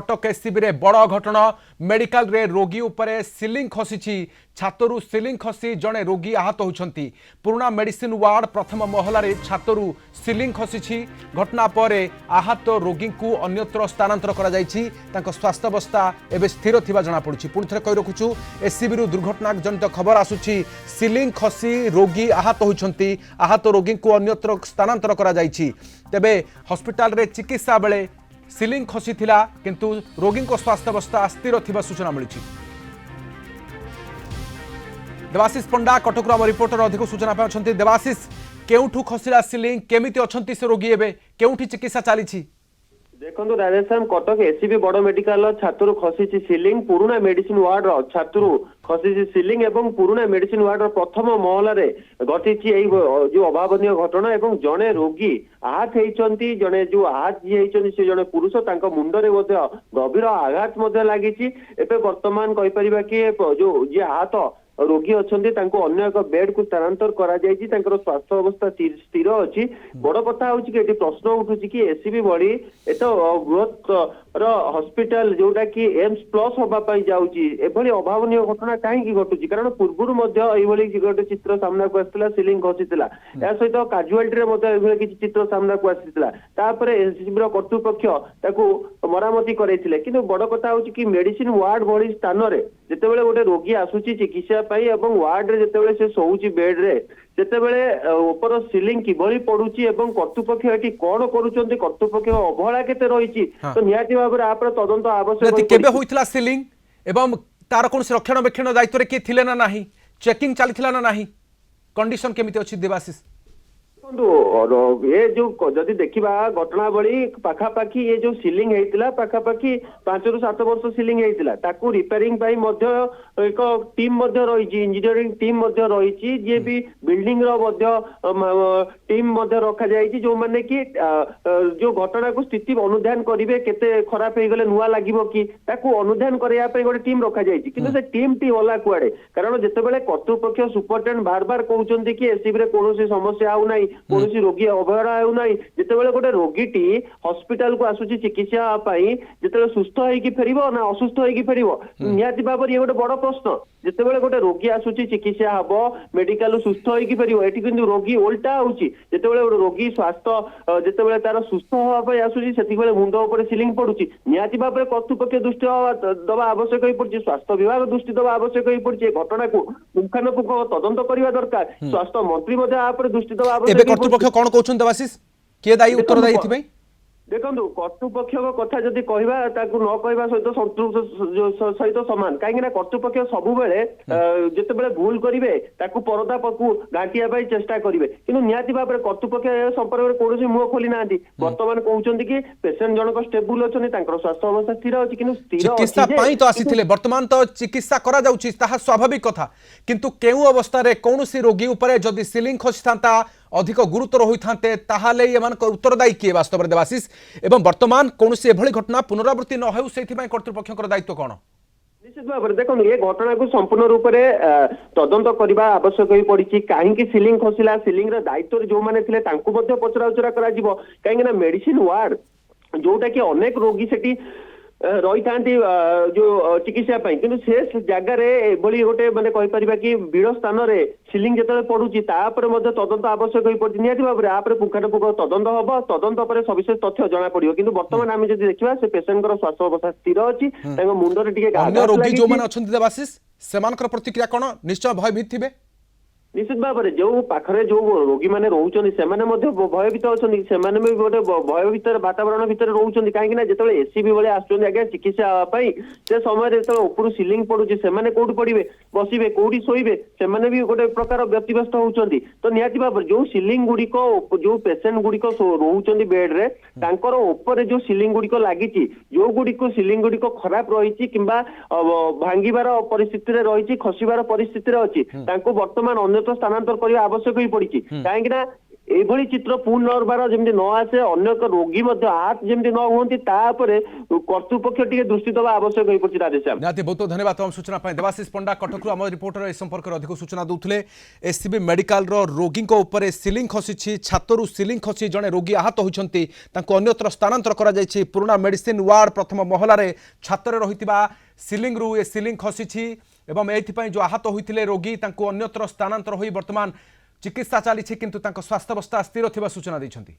Cuttack SCB रे बड़ घटना मेडिकल रे रोगी उपरे सिलिंग खसी छातरू सिलिंग खसी जड़े रोगी आहत होती पुराना मेडिसिन वार्ड प्रथम महला रे छातरू सिलिंग खसी घटना पर आहत रोगी को अन्यत्र स्थानांतर करा जायछि तांको स्वास्थ्यावस्था एवं स्थिर थिबा जना पड़ुछि पुणी थे कहि रखुछु एससीबी रु दुर्घटना जनित खबर आसुछि सिलिंग खसी रोगी आहत होती आहत रोगी को अन्यत्र स्थानांतर करा जायछि तेबे हॉस्पिटल रे चिकित्सा बेले सिलिंग खसी थिला किंतु रोगी को स्वास्थ्यावस्था स्थिर थिबा सूचना मिली। देवाशीष पंडा कटक रिपोर्टर अधिक सूचना पाउछंती। देवाशीष केउठू खसिला सिलिंग केमिति अछंती से रोगी एबे केउठी चिकित्सा चली? देखो राधेश्याम कटक एससीबी बड़ मेडिकल छात्रु खसी सिलिंग पुराना मेडिसिन वार्ड छात्रु खसी सिलिंग एवं पुराना मेडिसिन वार्ड प्रथम महला रे घटी जो अभावनीय घटना एवं जड़े रोगी आहत होती जड़े जो आहत जी से जड़े पुरुष मुंडरे गभीर आघात लगी बर्तमान कहीपर कि जो जी आहत रोगी अच्छा अन्य एक बेड को स्थानांतर करा स्वास्थ्य अवस्था स्थिर अच्छी बड़ कथा हूँ कि प्रश्न उठू कि एससीबी बड़ी एत बृहत हॉस्पिटल जोटा कि एम्स प्लस होगापाई जाऊँगी एभली अभावनीय घटना कहीं घटुची कारण पूर्व गोटे चित्र सामना को आसाला सिलिंग खसीला या सहित काजुआलिटी किसी चित्र सामना को आसाला एससीबी कर्तृपक्ष मरामती करे कि बड़ कथा हूँ कि मेडिसिन वार्ड भली स्थान में जितेबाला गोटे रोगी आसूची चिकित्सा वार्ड रे जितेबाला से शोची बेड रे जितेबाला ऊपर सिलिंग किभली पड़ुची एवं कर्तृपक्ष एटी कौन करुचंती कर्तृपक्ष अवहेला केते रहिची तो निहाती भाबरे आपरे तदंत आवश्यक केबे होइतला सिलिंग एवं तार कोन रक्षणाबेक्षण दायित्व रे के थिले ना नाही चेकिंग चलिथिला ना नाही कंडीशन केमिति अछि देवाशीष? ये जो जदि देखा घटनावली पाखापाखी ये जो सिलिंग होता पाखापाखी 5 ରୁ 7 वर्ष सिलिंग होता रिपेयरिंग एक टीम रही इंजीनियरिंग टीम रही जी भी बिल्डिंग टीम रखा जाए जो माने कि जो घटना को स्थिति अनुधान करेंगे केते खराब हो गले नुआ लगे कि अनुधान करने गोटे टीम रखा जाए कि से टीम टी गला कुआड़े कारण जितेबाला कर्तृपक्ष सुपरटेडेंट बार बार कहते कि एससीबी कौन समस्या आउ ना कौन रोगी अवहेला होना जितेबाला गोटे रोगीटी हॉस्पिटल को आसूची चिकित्सा जिते सुस्थ होगी फेर ना असुस्थ होगी फेर निहाती भाव ये गोटे बड़ प्रश्न जितेबाला गोटे रोगी आसूची चिकित्सा हम मेडिकल सुस्थ होगी फेर एटी किंतु रोगी उल्टा होची जितेबाला गोटे रोगी स्वास्थ्य जितेबाला तार सुस्थ होगा आसूची से मुंड उपर सिलिंग पड़ुची निहाती भाव कर्तृपक्ष दृष्टि दवा आवश्यक हो पड़ी स्वास्थ्य विभाग दृष्टि दवा आवश्यक हो पड़ी घटना को पुंखानुपुंख तदंत करने दरकार स्वास्थ्य मंत्री दृष्टि दवा आवश्यक कर्तृपक्ष कौन कहउछन देवाशीष किए दायी उत्तरदायी एथिबे? देखो कर्तृपक्ष कथा जदि कहवा न कहवा सहित संतृप्त सहित सामान कहीं कर्तृपक्ष सब जितेबाला भूल करेंगे परदा पकू घाटिया चेष्टा करेंगे कि निहाती भाव में कर्तृपक्ष संपर्क में कौन मुह खोली ना बर्तमान कहते कि पेसेंट जनक स्टेबुल अच्छा स्वास्थ्य अवस्था स्थिर अच्छी कि चिकित्सा तो आसी बर्तमान तो चिकित्सा करा जाउछि ताहा स्वाभाविक कथा किंतु केउ अवस्था रे कौनसी रोगी उपरे जदि सिलिंग खसी था अधिक गुरुतर होते ताहले उत्तरदायी किए वास्तव में देवाशीष एवं वर्तमान कौन से घटना पुनरावृत्ति न हो से कर्तृपक्ष दायित्व कौन? निश्चित भाव में देखो ये घटना को संपूर्ण रूप से तदंत करने आवश्यक हो पड़ी कहीं सिलिंग खसला सिलिंग दायित्व जो मैंने पचरा उचरा कहीं मेडिसिन वार्ड जोटा कि अनेक रोगी से रही था जो चिकित्सा कि से जगार गोटे मैंने कहीपर कि विड़ स्थान में सिलिंग जो पड़ुची तदंत आवश्यक हो पड़ी निहाती भाव में आप पुंखानुपुंख तदंत हम तदंत पर सविशेष तथ्य जना पड़ो कि बर्तमान आम जब देखा से पेसेंट स्वास्थ्य अवस्था स्थिर अच्छी मुंडे रोगी जो देवाशीष से प्रतिक्रिया कौन निश्चय भयभीत थे? निश्चित भाव में जो पाखे जो रोगी मैंने रोचे से भयभीत अच्छा भी गोटे भयभीत वातावरण भितर रोचे कहीं जो एससीबी भाई आज्ञा चिकित्सा से समय ऊपर सिलिंग पड़ुची से कौट पड़े बसवे कौटी शोबे से भी गोटे प्रकार व्यतिव्यस्त होती तो निहाती भाव जो सिलिंग गुड़िक जो पेसेंट गुड़िक रोचे बेड्रे ऊपर जो सिलिंग गुड़िक लगी जो गुड़िक सिलिंग गुड़िक खराब रही कि भांगार परिस्थिति रही खसबार परिस्थिति अच्छी बर्तमान अन्य स्थानांतर करने आवश्यक हो पड़ी कहीं ଏଇଭଳି ଚିତ୍ର ପୁନର୍ବାର ଯେମିତି ନ ଆସେ, ଅନ୍ୟ ଏକ ରୋଗୀ ମଧ୍ୟ ଆହତ ଯେମିତି ନ ହୁଅନ୍ତି ତା ଉପରେ କର୍ତ୍ତୃପକ୍ଷ ଟିକେ ଦୃଷ୍ଟି ଦେବା ଆବଶ୍ୟକ ହୋଇପଡିଛି ରାଧେଶ୍ୟାମ। ନିହାତି ବହୁତ ଧନ୍ୟବାଦ ତମ ସୂଚନା ପାଇଁ। ଦେବାଶିଷ ପଣ୍ଡା କଟକରୁ ଆମ ରିପୋର୍ଟର ଏ ସମ୍ପର୍କରେ ଅଧିକ ସୂଚନା ଦେଉଥିଲେ। एससीबी मेडिकल रोगी उपरे सिलिंग खसी, छातरू सिलिंग खसी जड़े रोगी आहत होती अन्यत्र स्थानांतर कर पुराना मेडिसिन वार्ड प्रथम महलार छातर रही सिलिंग रु ए सिलिंग खसी एवं एपाई जो आहत होते रोगी अन्यत्र स्थानांतर हो बर्तमान चिकित्सा चली किंतु स्वास्थ्यावस्था स्थिर थिबा सूचना दैछंती।